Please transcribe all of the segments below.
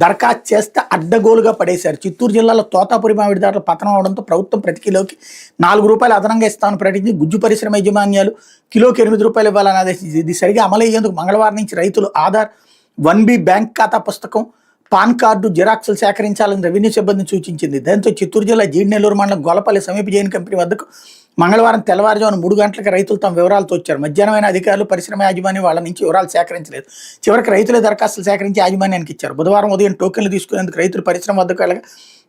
దరఖాస్తు చేస్తే అడ్డగోలుగా పడేశారు. చిత్తూరు జిల్లాలో తోతాపురి మామిడిదారుల పతనం అవడంతో ప్రభుత్వం ప్రతి కిలోకి ₹4 అదనంగా ఇస్తామని ప్రకటించి గుజ్జు పరిశ్రమ యాజమాన్యాలు కిలోకి ₹8 ఇవ్వాలని ఆదేశించింది. ఇది సరిగా అమలయ్యేందుకు మంగళవారం నుంచి రైతులు ఆధార్ 1B బ్యాంక్ ఖాతా పుస్తకం, పాన్ కార్డు జిరాక్సులు సేకరించాలని రెవెన్యూ సిబ్బంది సూచించింది. దాంతో చిత్తూరు జిల్లా జీడినెల్లూరు మండలం గొల్లపల్లి సమీప జైన్ కంపెనీ వద్దకు మంగళవారం తెల్లవారుజామున 3 గంటలకు రైతులు తమ వివరాలతో వచ్చారు. మధ్యాహ్నమైన అధికారులు పరిశ్రమ యాజమాన్యం వాళ్ళ నుంచి వివరాలు సేకరించలేదు. చివరికి రైతులే దరఖాస్తులు సేకరించి యాజమాన్యానికి ఇచ్చారు. బుధవారం ఉదయం టోకెన్లు తీసుకునేందుకు రైతులు పరిశ్రమ వద్దకు వెళ్ళగా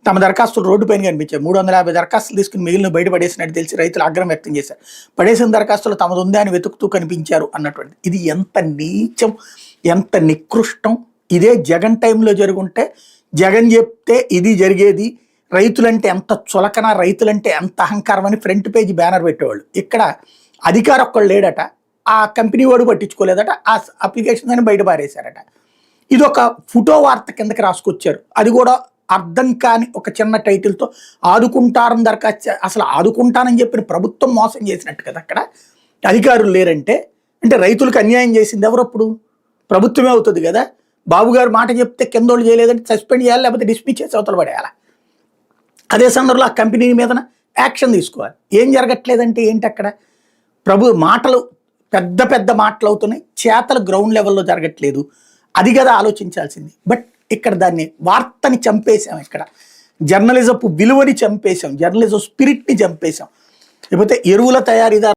తమ దరఖాస్తులు రోడ్డుపైన కనిపించాయి. 350 దరఖాస్తులు తీసుకుని మిగిలిన బయటపడేసినట్టు తెలిసి రైతులు ఆగ్రహం వ్యక్తం చేశారు. పడేసిన దరఖాస్తులు తమది ఉందా అని వెతుకుతూ కనిపించారు అన్నటువంటి. ఇది ఎంత నీచం, ఎంత నికృష్టం. ఇదే జగన్ టైంలో జరుగుంటే జగన్ చెప్తే ఇది జరిగేది. రైతులంటే ఎంత చులకన, రైతులంటే ఎంత అహంకారం అని ఫ్రంట్ పేజీ బ్యానర్ పెట్టేవాళ్ళు. ఇక్కడ అధికారం ఒక్కళ్ళు లేడట, ఆ కంపెనీ వాడు పట్టించుకోలేదట, ఆ అప్లికేషన్ అని బయట పారేశారట. ఇది ఒక ఫోటో వార్త కిందకి రాసుకొచ్చారు. అది కూడా అర్థం కాని ఒక చిన్న టైటిల్తో ఆదుకుంటారని దరఖాస్తు. అసలు ఆదుకుంటానని చెప్పిన ప్రభుత్వం మోసం చేసినట్టు కదా. అక్కడ అధికారులు లేరంటే అంటే రైతులకు అన్యాయం చేసింది ఎవరప్పుడు? ప్రభుత్వమే అవుతుంది కదా. బాబు గారు మాట చెప్తే కిందోళ్ళు చేయలేదంటే సస్పెండ్ చేయాలి, లేకపోతే డిస్మిస్ చేసి అవతల పడేయాలి. అదే సందర్భంలో ఆ కంపెనీ మీద యాక్షన్ తీసుకోవాలి. ఏం జరగట్లేదంటే ఏంటి అక్కడ? మాటలు పెద్ద పెద్ద మాటలు అవుతున్నాయి, చేతలు గ్రౌండ్ లెవెల్లో జరగట్లేదు. అది కదా ఆలోచించాల్సింది. బట్ ఇక్కడ దాన్ని వార్తని చంపేశాం. ఇక్కడ జర్నలిజపు విలువని చంపేశాం, జర్నలిజం స్పిరిట్ని చంపేశాం. లేకపోతే ఎరువుల తయారీదారు